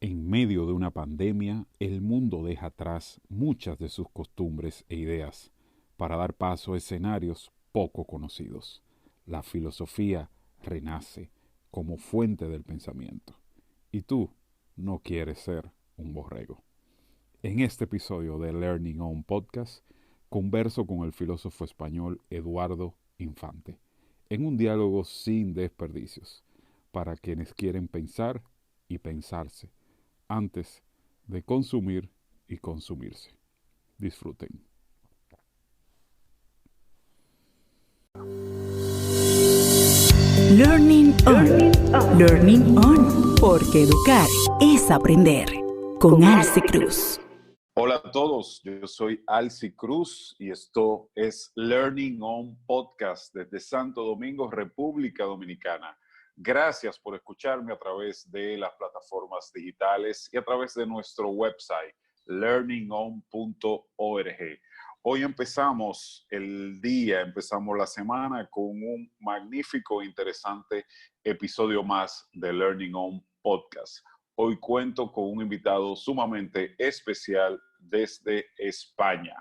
En medio de una pandemia, el mundo deja atrás muchas de sus costumbres e ideas para dar paso a escenarios poco conocidos. La filosofía renace como fuente del pensamiento. Y tú no quieres ser un borrego. En este episodio de Learning On Podcast, converso con el filósofo español Eduardo Infante, en un diálogo sin desperdicios, para quienes quieren pensar y pensarse antes de consumir y consumirse. Disfruten. Learning On. Learning On. Porque educar es aprender. Con Alci Cruz. Hola a todos, yo soy Alci Cruz y esto es Learning On Podcast desde Santo Domingo, República Dominicana. Gracias por escucharme a través de las plataformas digitales y a través de nuestro website learningon.org. Hoy empezamos el día, empezamos la semana con un magnífico e interesante episodio más de Learning On Podcast. Hoy cuento con un invitado sumamente especial desde España,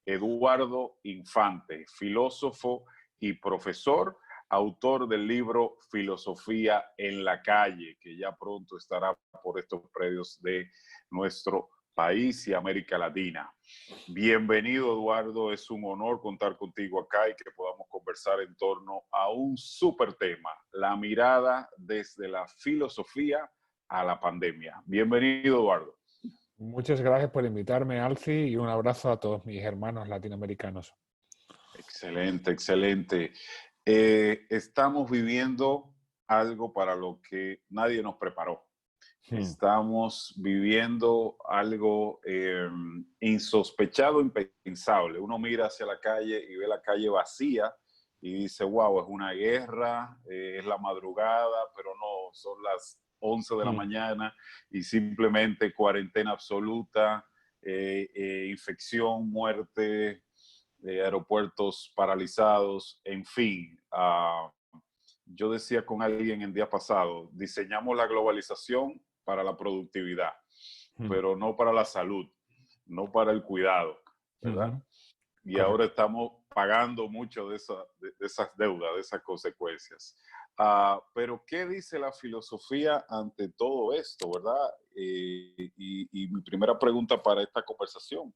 Eduardo Infante, filósofo y profesor, autor del libro Filosofía en la Calle, que ya pronto estará por estos predios de nuestro país y América Latina. Bienvenido, Eduardo. Es un honor contar contigo acá y que podamos conversar en torno a un súper tema, la mirada desde la filosofía a la pandemia. Bienvenido, Eduardo. Muchas gracias por invitarme, Alci, y un abrazo a todos mis hermanos latinoamericanos. Excelente, excelente. Estamos viviendo algo para lo que nadie nos preparó. Estamos viviendo algo insospechado, impensable. Uno mira hacia la calle y ve la calle vacía y dice, wow, es una guerra, es la madrugada, pero no, son las 11 de la mañana y simplemente cuarentena absoluta, infección, muerte, aeropuertos paralizados, en fin. Yo decía con alguien el día pasado, diseñamos la globalización para la productividad, pero no para la salud, no para el cuidado, ¿verdad? Y Correcto. ahora estamos pagando mucho de esas deudas, de esas consecuencias. Pero, ¿qué dice la filosofía ante todo esto, verdad? Y mi primera pregunta para esta conversación,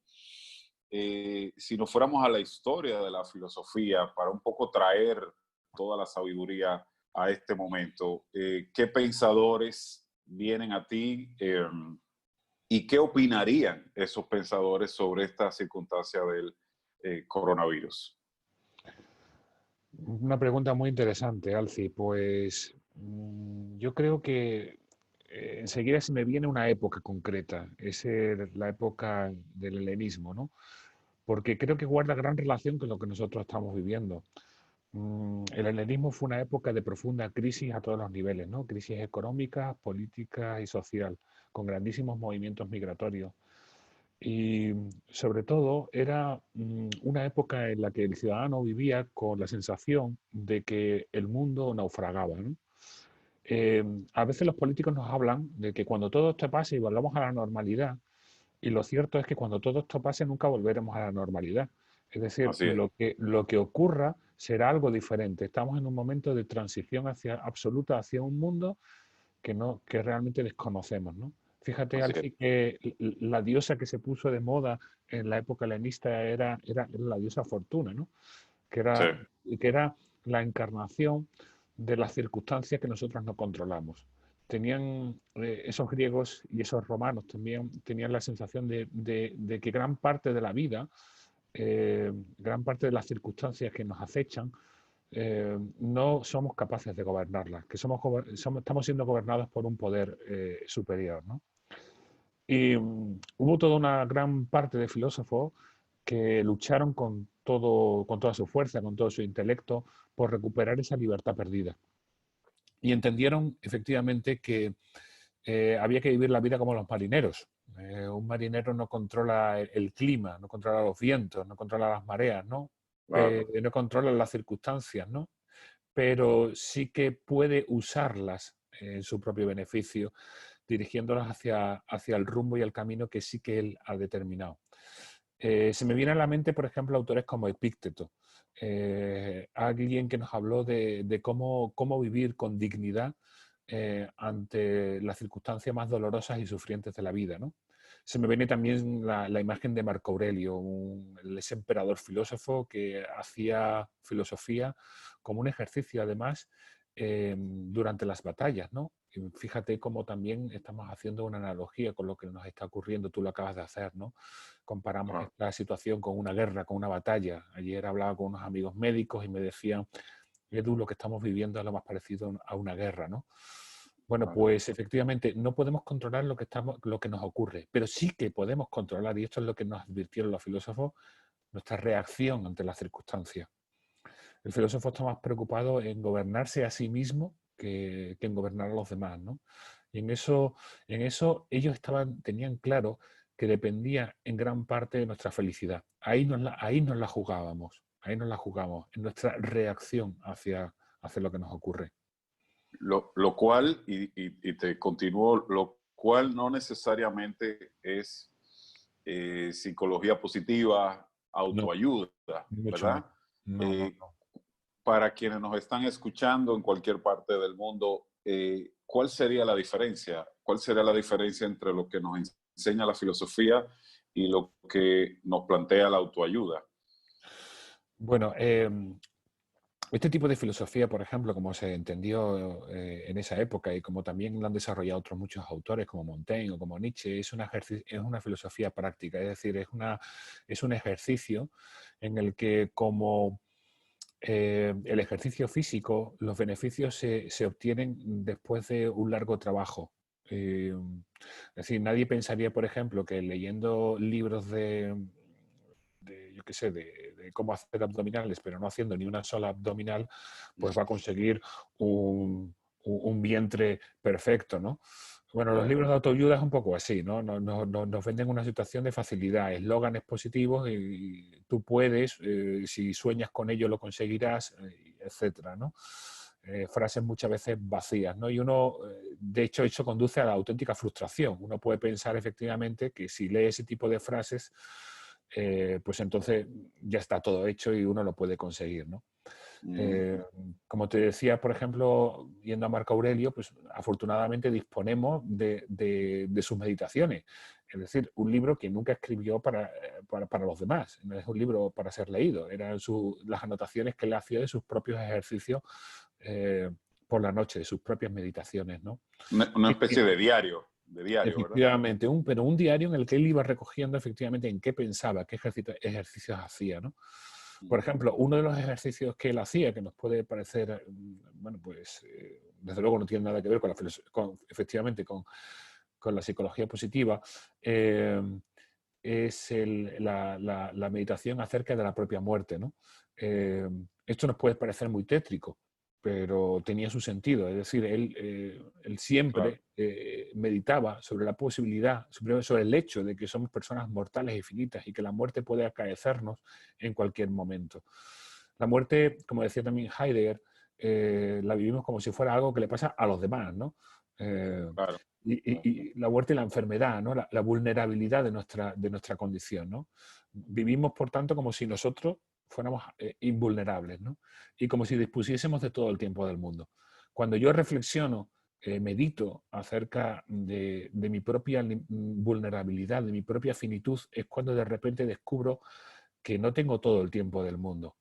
si nos fuéramos a la historia de la filosofía para un poco traer toda la sabiduría a este momento, ¿qué pensadores vienen a ti y qué opinarían esos pensadores sobre esta circunstancia del coronavirus? Una pregunta muy interesante, Alci. Pues yo creo que enseguida se me viene una época concreta, es la época del helenismo, ¿no? Porque creo que guarda gran relación con lo que nosotros estamos viviendo. El helenismo fue una época de profunda crisis a todos los niveles, ¿no? Crisis económica, política y social, con grandísimos movimientos migratorios. Y sobre todo era una época en la que el ciudadano vivía con la sensación de que el mundo naufragaba, ¿no? A veces los políticos nos hablan de que cuando todo esto pase y volvamos a la normalidad, y lo cierto es que cuando todo esto pase nunca volveremos a la normalidad. Es decir, Así es. lo que ocurra será algo diferente. Estamos en un momento de transición absoluta hacia un mundo que realmente desconocemos, ¿no? Fíjate, Así es. Alfie, que la diosa que se puso de moda en la época helenista era la diosa Fortuna, ¿no? Que Sí. era la encarnación de las circunstancias que nosotros no controlamos. Tenían esos griegos y esos romanos también tenían la sensación de que gran parte de la vida, gran parte de las circunstancias que nos acechan, no somos capaces de gobernarlas, que estamos siendo gobernados por un poder superior, ¿no? Y hubo toda una gran parte de filósofos que lucharon con toda su fuerza, con todo su intelecto, por recuperar esa libertad perdida. Y entendieron efectivamente que había que vivir la vida como los marineros. Un marinero no controla el clima, no controla los vientos, no controla las mareas, ¿no? Claro. No controla las circunstancias, ¿no? Pero sí que puede usarlas en su propio beneficio. dirigiéndolos hacia el rumbo y el camino que sí que él ha determinado. Se me viene a la mente, por ejemplo, autores como Epícteto, alguien que nos habló de cómo vivir con dignidad ante las circunstancias más dolorosas y sufrientes de la vida, ¿no? Se me viene también la imagen de Marco Aurelio, ese emperador filósofo que hacía filosofía como un ejercicio, además, durante las batallas, ¿no? Y fíjate cómo también estamos haciendo una analogía con lo que nos está ocurriendo, tú lo acabas de hacer, ¿no? Comparamos Claro. esta situación con una guerra, con una batalla. Ayer hablaba con unos amigos médicos y me decían, Edu, lo que estamos viviendo es lo más parecido a una guerra, ¿no? Bueno, Claro. pues efectivamente no podemos controlar lo que nos ocurre, pero sí que podemos controlar, y esto es lo que nos advirtieron los filósofos, nuestra reacción ante las circunstancias. El filósofo está más preocupado en gobernarse a sí mismo que en gobernar a los demás, ¿no? Y en eso ellos tenían claro que dependía en gran parte de nuestra felicidad. Ahí nos la jugábamos, en nuestra reacción hacia lo que nos ocurre. Lo cual, y te continúo, lo cual no necesariamente es psicología positiva, No, autoayuda, mucho menos. ¿verdad? No, no, Eh, no. para quienes nos están escuchando en cualquier parte del mundo, ¿cuál sería la diferencia? ¿Cuál sería la diferencia entre lo que nos enseña la filosofía y lo que nos plantea la autoayuda? Bueno, este tipo de filosofía, por ejemplo, como se entendió en esa época y como también lo han desarrollado otros muchos autores como Montaigne o como Nietzsche, es una filosofía práctica, es decir, es un ejercicio en el que como el ejercicio físico, los beneficios se obtienen después de un largo trabajo. Es decir, nadie pensaría, por ejemplo, que leyendo libros yo qué sé, de cómo hacer abdominales, pero no haciendo ni una sola abdominal, pues va a conseguir un vientre perfecto, ¿no? Bueno, los libros de autoayuda es un poco así, ¿no? Nos venden una situación de facilidad, eslóganes positivos y tú puedes, si sueñas con ello lo conseguirás, etcétera, ¿no? Frases muchas veces vacías, ¿no? Y uno, de hecho, eso conduce a la auténtica frustración. Uno puede pensar efectivamente que si lee ese tipo de frases, pues entonces ya está todo hecho y uno lo puede conseguir, ¿no? Como te decía, por ejemplo, yendo a Marco Aurelio, pues afortunadamente disponemos de sus meditaciones. Es decir, un libro que nunca escribió para los demás, no es un libro para ser leído, eran las anotaciones que él hacía de sus propios ejercicios por la noche, de sus propias meditaciones, ¿no? Una especie de diario, ¿verdad? Efectivamente, pero un diario en el que él iba recogiendo efectivamente en qué pensaba, qué ejercicios hacía, ¿no? Por ejemplo, uno de los ejercicios que él hacía, que nos puede parecer, bueno, pues desde luego no tiene nada que ver con efectivamente con la psicología positiva, es la meditación acerca de la propia muerte, ¿no? Esto nos puede parecer muy tétrico, pero tenía su sentido. Es decir, él Claro. siempre meditaba sobre la posibilidad, sobre el hecho de que somos personas mortales y finitas y que la muerte puede acaecernos en cualquier momento. La muerte, como decía también Heidegger, la vivimos como si fuera algo que le pasa a los demás, ¿no? Eh, Claro. y la muerte y la enfermedad, ¿no? La vulnerabilidad de nuestra condición, ¿no? Vivimos, por tanto, como si nosotros fuéramos invulnerables, ¿no? Y como si dispusiésemos de todo el tiempo del mundo. Cuando yo reflexiono, medito acerca de mi propia vulnerabilidad, de mi propia finitud, es cuando de repente descubro que no tengo todo el tiempo del mundo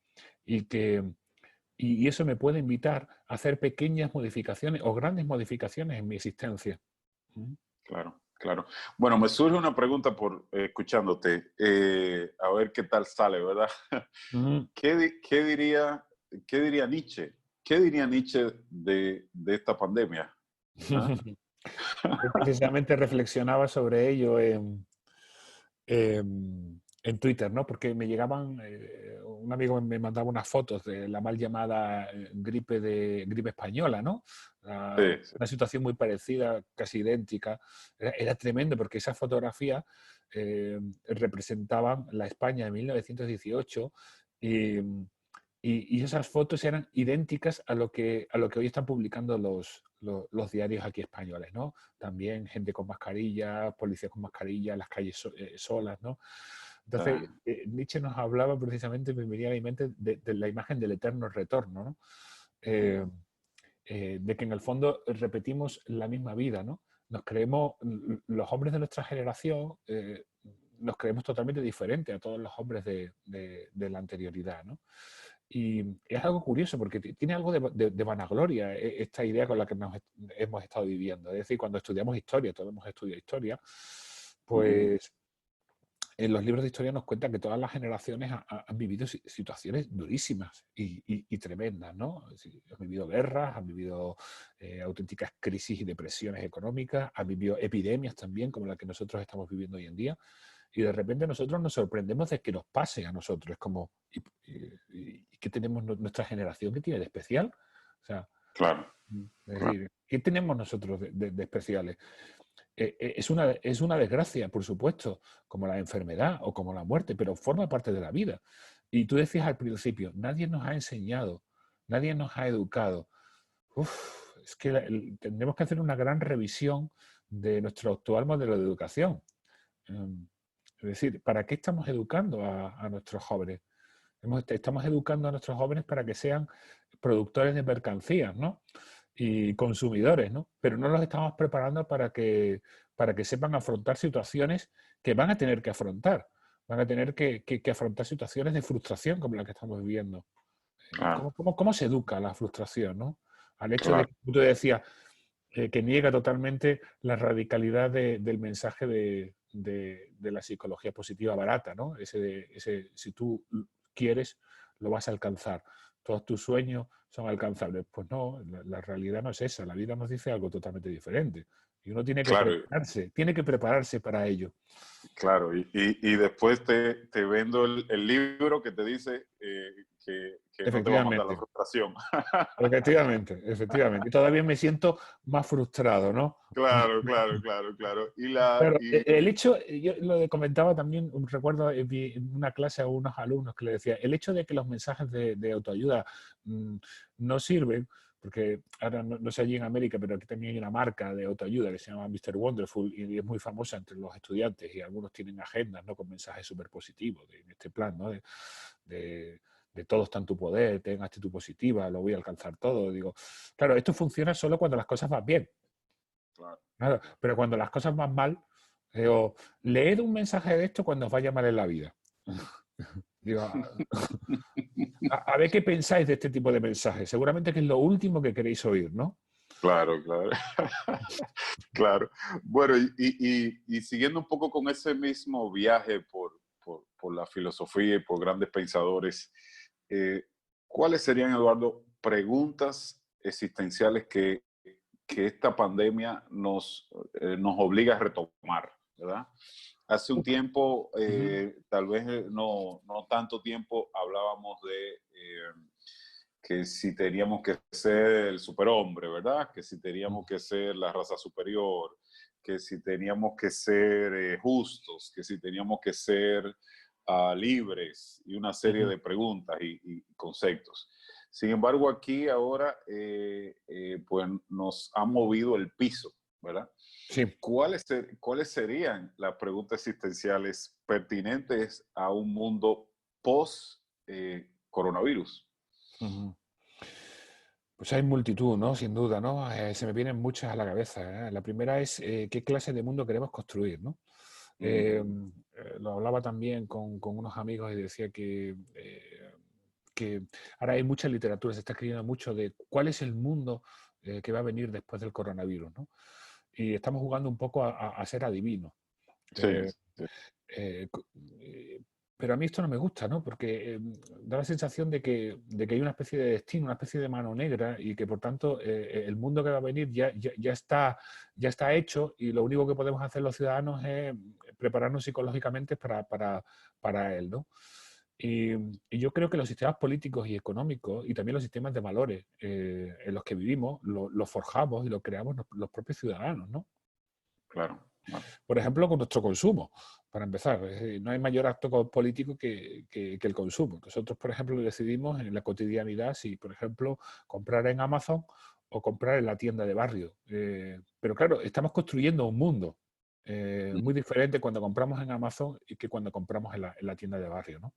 y eso me puede invitar a hacer pequeñas modificaciones o grandes modificaciones en mi existencia. Claro, claro. Bueno, me surge una pregunta por escuchándote, a ver qué tal sale, ¿verdad? Mm. ¿Qué diría Nietzsche? ¿Qué diría Nietzsche de esta pandemia? ¿Ah? Yo precisamente reflexionaba sobre ello en Twitter, ¿no? Porque me llegaban, un amigo me mandaba unas fotos de la mal llamada gripe española, ¿no? Sí, sí. Una situación muy parecida, casi idéntica. Era tremendo porque esas fotografías representaban la España de 1918 y esas fotos eran idénticas a lo que hoy están publicando los diarios aquí españoles, ¿no? También gente con mascarilla, policías con mascarilla, las calles solas, ¿no? Entonces, Nietzsche nos hablaba precisamente, me venía a mi mente, de la imagen del eterno retorno, ¿no? De que en el fondo repetimos la misma vida, ¿no? Nos creemos, los hombres de nuestra generación, nos creemos totalmente diferentes a todos los hombres de la anterioridad, ¿no? Y es algo curioso porque tiene algo de vanagloria esta idea con la que hemos estado viviendo. Es decir, cuando estudiamos historia, todos hemos estudiado historia, pues en los libros de historia nos cuentan que todas las generaciones han vivido situaciones durísimas y tremendas, ¿no? Han vivido guerras, han vivido auténticas crisis y depresiones económicas, han vivido epidemias también, como la que nosotros estamos viviendo hoy en día. Y de repente nosotros nos sorprendemos de que nos pase a nosotros. Es como, ¿y qué tenemos nuestra generación? ¿Qué tiene de especial? O sea, Claro. es decir, ¿qué tenemos nosotros de especiales? Es una desgracia, por supuesto, como la enfermedad o como la muerte, pero forma parte de la vida. Y tú decías al principio, nadie nos ha enseñado, nadie nos ha educado. Es que tendremos que hacer una gran revisión de nuestro actual modelo de educación. Es decir, ¿para qué estamos educando a nuestros jóvenes? Estamos educando a nuestros jóvenes para que sean productores de mercancías, ¿no? Y consumidores, ¿no? Pero no los estamos preparando para que sepan afrontar situaciones que van a tener que afrontar. Van a tener que afrontar situaciones de frustración como la que estamos viviendo. ¿Cómo se educa la frustración, ¿no? Al hecho de que tú decías que niega totalmente la radicalidad del mensaje de la psicología positiva barata, ¿no? Si tú quieres, lo vas a alcanzar. Todos tus sueños son alcanzables. Pues no, la realidad no es esa. La vida nos dice algo totalmente diferente. Y uno tiene que prepararse para ello. Claro, y después te vendo el libro que te dice que no te va a mandar la frustración. Efectivamente. Y todavía me siento más frustrado, ¿no? Claro. Pero el hecho, yo lo comentaba también, recuerdo en una clase a unos alumnos que le decía, el hecho de que los mensajes de autoayuda no sirven, porque ahora no sé allí en América, pero aquí también hay una marca de autoayuda que se llama Mr. Wonderful y es muy famosa entre los estudiantes y algunos tienen agendas, ¿no? Con mensajes súper positivos en este plan, ¿no? De todo está en tu poder, ten actitud positiva, lo voy a alcanzar todo. Digo, claro, esto funciona solo cuando las cosas van bien. Claro, pero cuando las cosas van mal, digo, leed un mensaje de esto cuando os vaya mal en la vida. Digo, a ver qué pensáis de este tipo de mensajes. Seguramente que es lo último que queréis oír, ¿no? Claro. Claro. Bueno, y siguiendo un poco con ese mismo viaje por la filosofía y por grandes pensadores, ¿cuáles serían, Eduardo, preguntas existenciales que esta pandemia nos obliga a retomar, ¿verdad? Hace un tiempo, tal vez no tanto tiempo, hablábamos de que si teníamos que ser el superhombre, ¿verdad? Que si teníamos que ser la raza superior, que si teníamos que ser justos, que si teníamos que ser libres y una serie de preguntas y conceptos. Sin embargo, aquí ahora pues nos ha movido el piso, ¿verdad? Sí. ¿Cuáles serían las preguntas existenciales pertinentes a un mundo post-coronavirus? Pues hay multitud, ¿no? Sin duda, ¿no? Se me vienen muchas a la cabeza, ¿eh? La primera es qué clase de mundo queremos construir, ¿no? Lo hablaba también con unos amigos y decía que ahora hay mucha literatura, se está escribiendo mucho de cuál es el mundo que va a venir después del coronavirus, ¿no? Y estamos jugando un poco a ser adivinos. Sí. Pero a mí esto no me gusta, ¿no? Porque da la sensación de que hay una especie de destino, una especie de mano negra y que por tanto el mundo que va a venir ya está hecho y lo único que podemos hacer los ciudadanos es prepararnos psicológicamente para él, ¿no? Y yo creo que los sistemas políticos y económicos y también los sistemas de valores en los que vivimos los forjamos y los creamos los propios ciudadanos, ¿no? Claro. Por ejemplo, con nuestro consumo, para empezar. No hay mayor acto político que el consumo. Nosotros, por ejemplo, decidimos en la cotidianidad si, por ejemplo, comprar en Amazon o comprar en la tienda de barrio. Pero claro, estamos construyendo un mundo muy diferente cuando compramos en Amazon y que cuando compramos en la tienda de barrio, ¿no?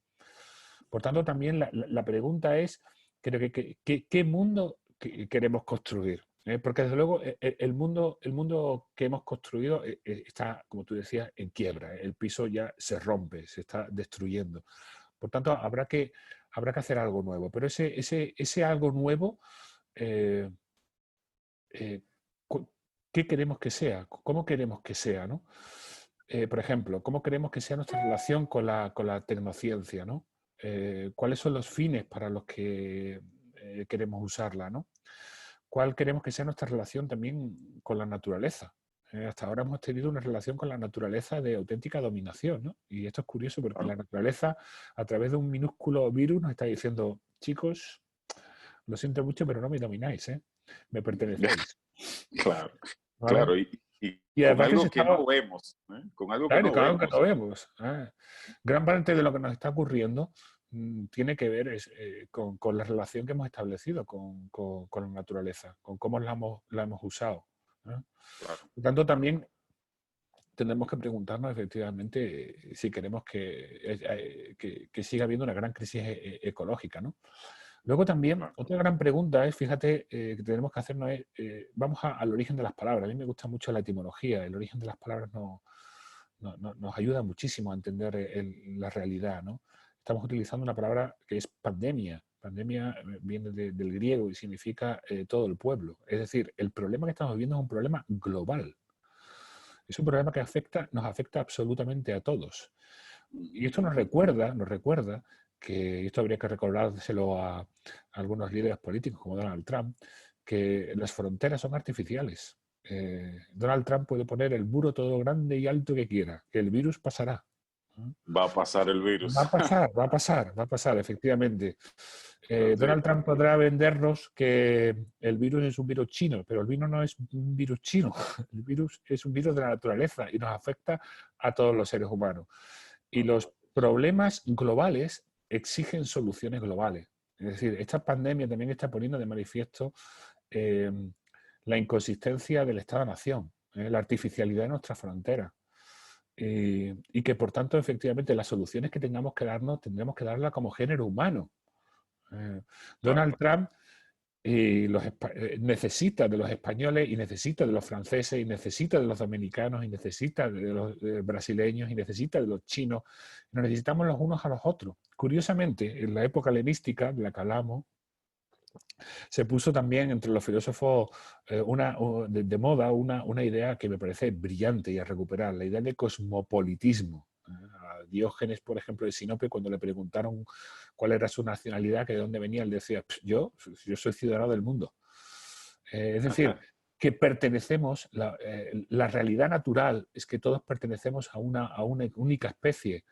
Por tanto, también la pregunta es, creo ¿qué mundo queremos construir? Porque desde luego el mundo que hemos construido está, como tú decías, en quiebra. El piso ya se rompe, se está destruyendo. Por tanto, habrá que hacer algo nuevo. Pero ese algo nuevo, eh, eh, cu- ¿qué queremos que sea? ¿Cómo queremos que sea, ¿no? Por ejemplo, ¿cómo queremos que sea nuestra relación con la tecnociencia, ¿no? ¿Cuáles son los fines para los que queremos usarla, ¿no? ¿Cuál queremos que sea nuestra relación también con la naturaleza? Hasta ahora hemos tenido una relación con la naturaleza de auténtica dominación, ¿no? Y esto es curioso porque la naturaleza, a través de un minúsculo virus, nos está diciendo, chicos, lo siento mucho, pero no me domináis, ¿eh? Me pertenecéis. Claro, ¿Vale? claro, y Y con además que se algo que estaba, no vemos, ¿eh? Con algo que claro, y no claro que lo vemos. vemos. Gran parte de lo que nos está ocurriendo tiene que ver con la relación que hemos establecido con la naturaleza, con cómo la hemos usado. ¿Eh? Claro, Por tanto, claro, también tendremos que preguntarnos efectivamente si queremos que siga habiendo una gran crisis ecológica, ¿no? Luego también, claro. otra gran pregunta es, fíjate, que tenemos que hacernos es, vamos al origen de las palabras. A mí me gusta mucho la etimología, el origen de las palabras nos ayuda muchísimo a entender la realidad, ¿no? Estamos utilizando una palabra que es pandemia. Pandemia viene del griego y significa todo el pueblo. Es decir, el problema que estamos viviendo es un problema global. Es un problema que nos afecta absolutamente a todos. Y esto nos recuerda que, y esto habría que recordárselo a algunos líderes políticos como Donald Trump, que las fronteras son artificiales. Donald Trump puede poner el muro todo grande y alto que quiera, que el virus pasará. ¿No? Va a pasar el Va virus. a pasar, va a pasar, va a pasar, efectivamente. Así, Donald Trump podrá vendernos que el virus es un virus chino, pero el virus no es un virus chino. El virus es un virus de la naturaleza y nos afecta a todos los seres humanos. Y los problemas globales exigen soluciones globales. Es decir, esta pandemia también está poniendo de manifiesto eh, la inconsistencia del Estado-Nación, la artificialidad de nuestras fronteras. Y que por tanto, efectivamente, las soluciones que tengamos que darnos, tendremos que darlas como género humano. Eh, claro, Donald Trump necesita de los españoles y necesita de los franceses y necesita de los dominicanos y necesita de los brasileños y necesita de los chinos. Nos necesitamos los unos a los otros. Curiosamente, en la época helenística de la que hablamos, se puso también entre los filósofos de moda una idea que me parece brillante y a recuperar, la idea de cosmopolitismo. A Diógenes, por ejemplo, de Sinope, cuando le preguntaron cuál era su nacionalidad, que de dónde venía, él decía, yo soy ciudadano del mundo. Es decir, que pertenecemos, la realidad natural es que todos pertenecemos a una única especie,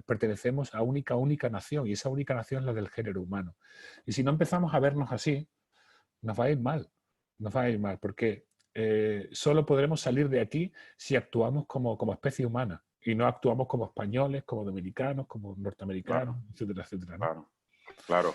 pertenecemos a única nación, y esa única nación es la del género humano. Y si no empezamos a vernos así, nos va a ir mal, nos va a ir mal, porque solo podremos salir de aquí si actuamos como especie humana y no actuamos como españoles, como dominicanos, como norteamericanos, claro, etcétera, etcétera, ¿no? claro. Claro.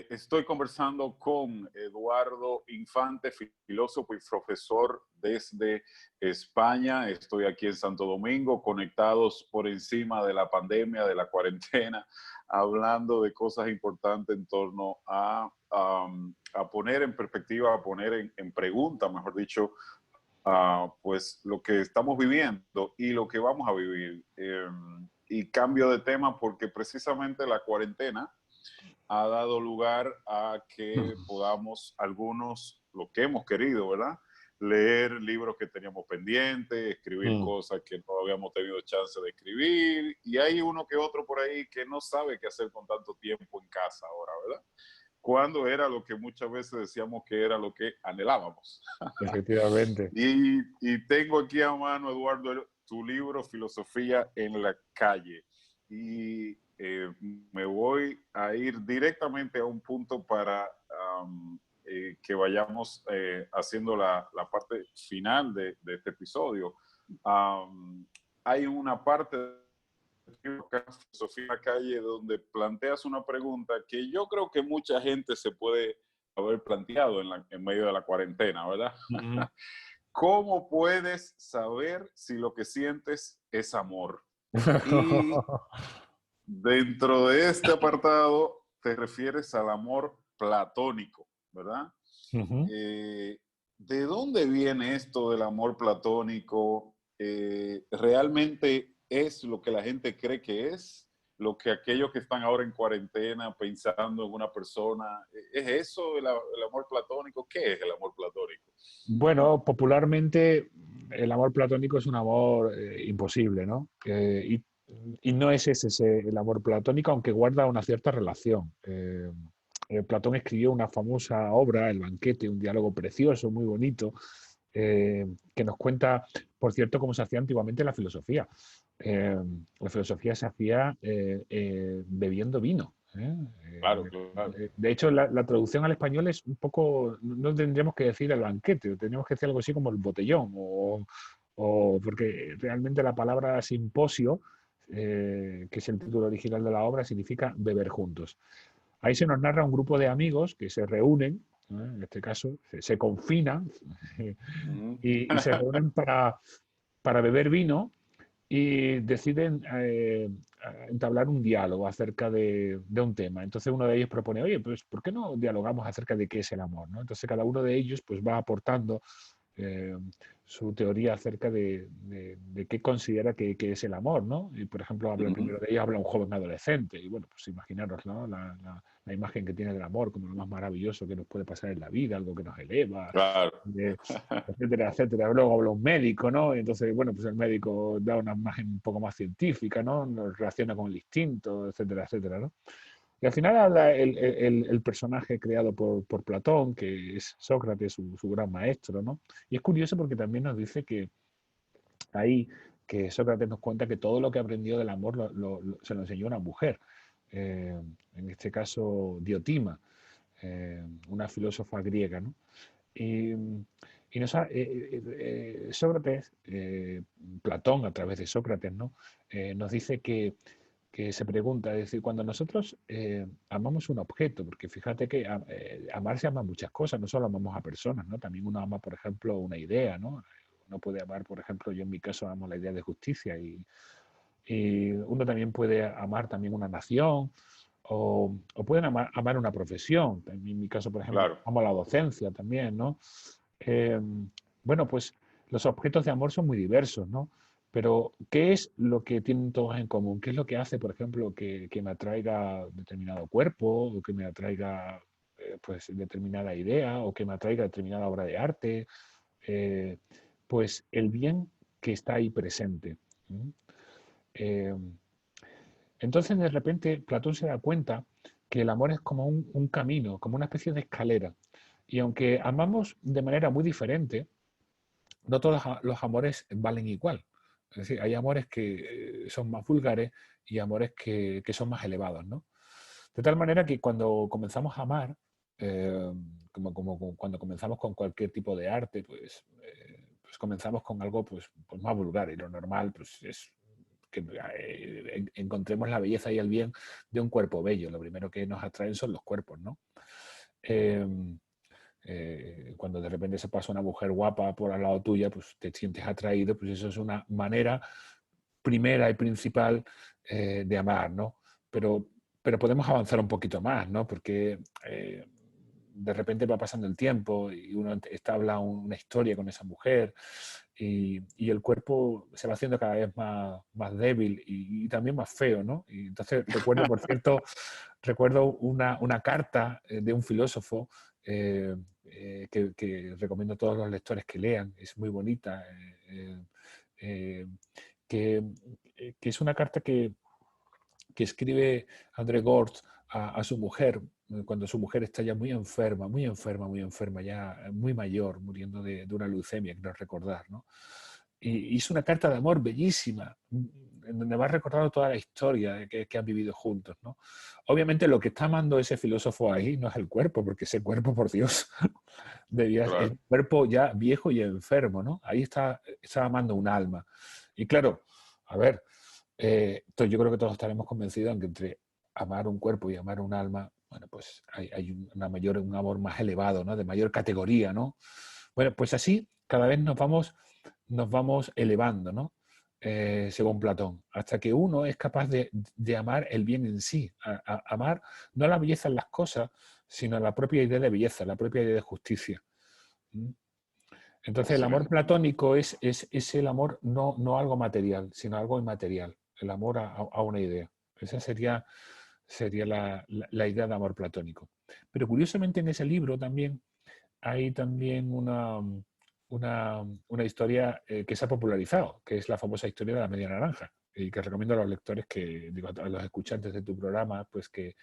Estoy conversando con Eduardo Infante, filósofo y profesor desde España. Estoy aquí en Santo Domingo, conectados por encima de la pandemia, de la cuarentena, hablando de cosas importantes en torno a poner en perspectiva, a poner en pregunta, mejor dicho, pues lo que estamos viviendo y lo que vamos a vivir. Y cambio de tema porque precisamente la cuarentena ha dado lugar a que podamos algunos, lo que hemos querido, ¿verdad? Leer libros que teníamos pendientes, escribir cosas que no habíamos tenido chance de escribir, y hay uno que otro por ahí que no sabe qué hacer con tanto tiempo en casa ahora, ¿verdad? Cuando era lo que muchas veces decíamos que era lo que anhelábamos. Efectivamente. Y tengo aquí a mano, Eduardo, tu libro Filosofía en la calle. Y me voy a ir directamente a un punto para que vayamos haciendo la parte final de este episodio. Hay una parte de Filosofía en la calle donde planteas una pregunta que yo creo que mucha gente se puede haber planteado en medio de la cuarentena, ¿verdad? Ujú. ¿Cómo puedes saber si lo que sientes es amor? Y dentro de este apartado te refieres al amor platónico, ¿verdad? Ujú. Eh, ¿De dónde viene esto del amor platónico? ¿Realmente es lo que la gente cree que es? ¿Lo que aquellos que están ahora en cuarentena pensando en una persona, es eso el amor platónico? ¿Qué es el amor platónico? Bueno, popularmente el amor platónico es un amor imposible, ¿no? Y no es ese el amor platónico, aunque guarda una cierta relación. Platón escribió una famosa obra, El banquete, un diálogo precioso, muy bonito, que nos cuenta, por cierto, cómo se hacía antiguamente la filosofía. Eh, la filosofía se hacía bebiendo vino. ¿Eh? Claro, claro. De hecho, la traducción al español es un poco, no tendríamos que decir el banquete, tendríamos que decir algo así como el botellón, porque realmente la palabra simposio, que es el título original de la obra, significa beber juntos. Ahí se nos narra un grupo de amigos que se reúnen, en este caso, se confinan Mm. y se reúnen para beber vino y deciden entablar un diálogo acerca de un tema. Entonces uno de ellos propone, oye, pues ¿por qué no dialogamos acerca de qué es el amor? ¿No? Entonces cada uno de ellos pues va aportando eh, su teoría acerca de qué considera que es el amor, ¿no? Y por ejemplo, habla el Ujú. primero de ellos, habla un joven adolescente, y bueno, pues imaginaros, ¿no? La imagen que tiene del amor como lo más maravilloso que nos puede pasar en la vida, algo que nos eleva, Claro. eh, etcétera, etcétera. Luego habla un médico, ¿no? Y entonces, bueno, pues el médico da una imagen un poco más científica, ¿no? Nos relaciona con el instinto, etcétera, etcétera, ¿no? Y al final habla el personaje creado por Platón, que es Sócrates, su gran maestro, ¿no? Y es curioso porque también nos dice que ahí, que Sócrates nos cuenta que todo lo que aprendió del amor se lo enseñó una mujer, eh, en este caso Diotima, una filósofa griega, ¿no? Y, Sócrates, Platón a través de Sócrates, ¿no? Nos dice que se pregunta, es decir, cuando nosotros amamos un objeto, porque fíjate que amar se ama muchas cosas, no solo amamos a personas, ¿no? También uno ama, por ejemplo, una idea, ¿no? Uno puede amar, por ejemplo, yo en mi caso amo la idea de justicia y uno también puede amar también una nación o pueden amar una profesión. En mi caso, por ejemplo, Claro. amo la docencia también, ¿no? Eh, bueno, pues los objetos de amor son muy diversos, ¿no? Pero, ¿qué es lo que tienen todos en común? ¿Qué es lo que hace, por ejemplo, que me atraiga determinado cuerpo o que me atraiga pues determinada idea o que me atraiga determinada obra de arte? Eh, pues el bien que está ahí presente. ¿Mm? Eh, entonces, de repente, Platón se da cuenta que el amor es como un camino, como una especie de escalera. Y aunque amamos de manera muy diferente, no todos los amores valen igual. Es decir, hay amores que son más vulgares y amores que son más elevados, ¿no? De tal manera que cuando comenzamos a amar, eh, como cuando comenzamos con cualquier tipo de arte, pues comenzamos con algo pues más vulgar y lo normal pues es que encontremos la belleza y el bien de un cuerpo bello. Lo primero que nos atraen son los cuerpos, ¿no? Eh, Cuando de repente se pasa una mujer guapa por al lado tuya, pues te sientes atraído, pues eso es una manera primera y principal de amar, ¿no? Pero, pero podemos avanzar un poquito más, ¿no? Porque de repente va pasando el tiempo y uno habla una historia con esa mujer y el cuerpo se va haciendo cada vez más débil y también más feo, ¿no? Y entonces recuerdo, por cierto, recuerdo una carta de un filósofo que recomiendo a todos los lectores que lean, es muy bonita, eh, que, que es una carta que escribe André Gortz a su mujer, cuando su mujer está ya muy enferma, muy enferma, muy enferma, ya muy mayor, muriendo de una leucemia, creo recordar, ¿no? Y hizo una carta de amor bellísima, en donde va recordando toda la historia que han vivido juntos, ¿no? Obviamente lo que está amando ese filósofo ahí no es el cuerpo, porque ese cuerpo, por Dios, es Claro. el cuerpo ya viejo y enfermo, ¿no? Ahí está amando un alma. Y claro, a ver, yo creo que todos estaremos convencidos en que entre amar un cuerpo y amar un alma, Bueno, pues hay un amor más elevado, ¿no? De mayor categoría, ¿no? Bueno, pues así cada vez nos vamos elevando, ¿no? Según Platón, hasta que uno es capaz de amar el bien en sí, amar no la belleza en las cosas, sino la propia idea de belleza, la propia idea de justicia. Entonces el amor platónico es el amor no algo material, sino algo inmaterial, el amor a una idea. Esa sería la idea de amor platónico. Pero curiosamente en ese libro también hay también una historia que se ha popularizado, que es la famosa historia de la media naranja, y que recomiendo a los lectores, a los escuchantes de tu programa, pues que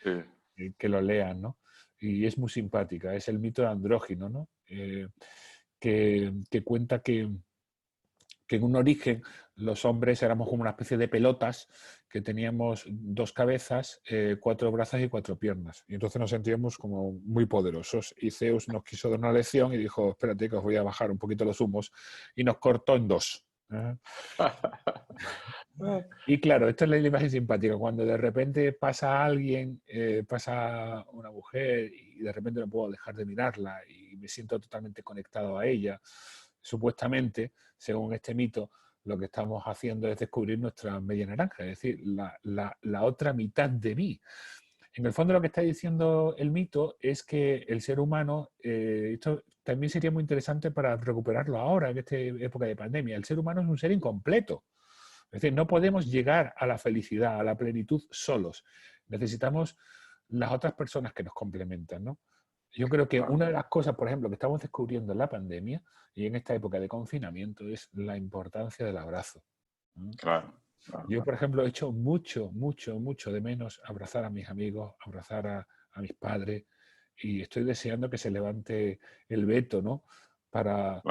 lo lean, ¿no? Y es muy simpática, es el mito de Andrógino, ¿no? Que cuenta que en un origen los hombres éramos como una especie de pelotas que teníamos 2 cabezas, 4 brazos y 4 piernas. Y entonces nos sentíamos como muy poderosos. Y Zeus nos quiso dar una lección y dijo, espérate que os voy a bajar un poquito los humos. Y nos cortó en 2. Y claro, esta es la imagen simpática. Cuando de repente pasa alguien, pasa una mujer y de repente no puedo dejar de mirarla y me siento totalmente conectado a ella. Supuestamente, según este mito, lo que estamos haciendo es descubrir nuestra media naranja, es decir, la otra mitad de mí. En el fondo lo que está diciendo el mito es que el ser humano, esto también sería muy interesante para recuperarlo ahora, en esta época de pandemia, el ser humano es un ser incompleto. Es decir, no podemos llegar a la felicidad, a la plenitud solos. Necesitamos las otras personas que nos complementan, ¿no? Yo creo que una de las cosas, por ejemplo, que estamos descubriendo en la pandemia y en esta época de confinamiento es la importancia del abrazo. Claro. Yo, por ejemplo, he hecho mucho de menos abrazar a mis amigos, abrazar a mis padres, y estoy deseando que se levante el veto, ¿no? Para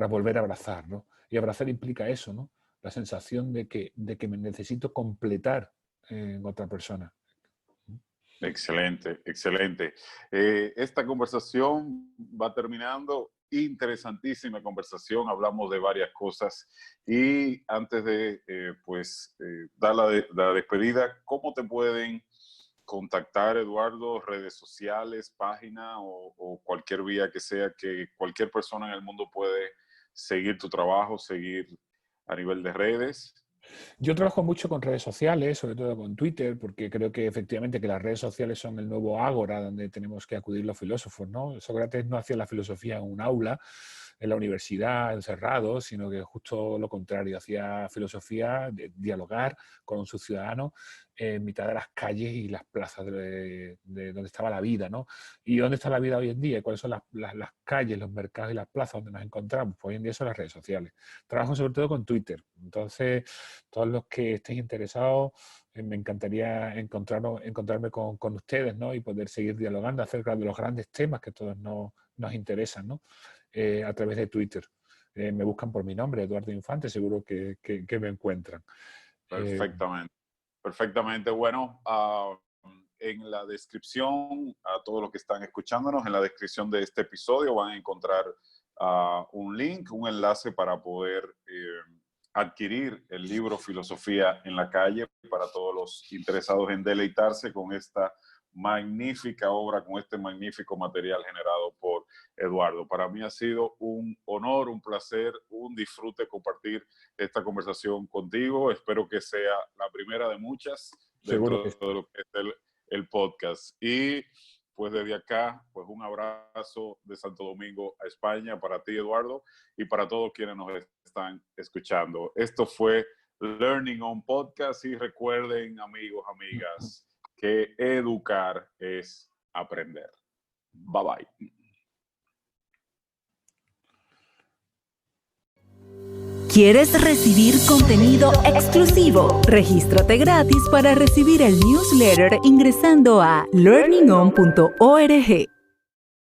volver a abrazar, ¿no? Y abrazar implica eso, ¿no? La sensación de que me necesito completar en otra persona. Excelente, excelente. Esta conversación va terminando. Interesantísima conversación. Hablamos de varias cosas. Y antes de dar la despedida, ¿cómo te pueden contactar, Eduardo? Redes sociales, página o cualquier vía que sea que cualquier persona en el mundo puede seguir tu trabajo, seguir a nivel de redes. Yo trabajo mucho con redes sociales, sobre todo con Twitter, porque creo que efectivamente que las redes sociales son el nuevo ágora donde tenemos que acudir los filósofos, ¿no? Sócrates no hacía la filosofía en un aula, en la universidad, encerrado, sino que justo lo contrario, hacía filosofía de dialogar con sus ciudadanos en mitad de las calles y las plazas de donde estaba la vida, ¿no? ¿Y dónde está la vida hoy en día? ¿Cuáles son las calles, los mercados y las plazas donde nos encontramos? Pues hoy en día son las redes sociales. Trabajo sobre todo con Twitter. Entonces, todos los que estéis interesados, me encantaría encontrarme con ustedes, ¿no? Y poder seguir dialogando acerca de los grandes temas que a todos nos interesan, ¿no? A través de Twitter. Me buscan por mi nombre, Eduardo Infante, seguro que me encuentran. Perfectamente. Perfectamente. Bueno, en la descripción, a todos los que están escuchándonos, en la descripción de este episodio van a encontrar un link, un enlace para poder adquirir el libro Filosofía en la Calle para todos los interesados en deleitarse con esta magnífica obra, con este magnífico material generado por Eduardo. Para mí ha sido un honor, un placer, un disfrute compartir esta conversación contigo. Espero que sea la primera de muchas dentro de lo que es el podcast. Y pues desde acá, pues un abrazo de Santo Domingo a España para ti, Eduardo, y para todos quienes nos están escuchando. Esto fue Learning On Podcast y recuerden, amigos, amigas, que educar es aprender. Bye bye. ¿Quieres recibir contenido exclusivo? Regístrate gratis para recibir el newsletter ingresando a learningon.org.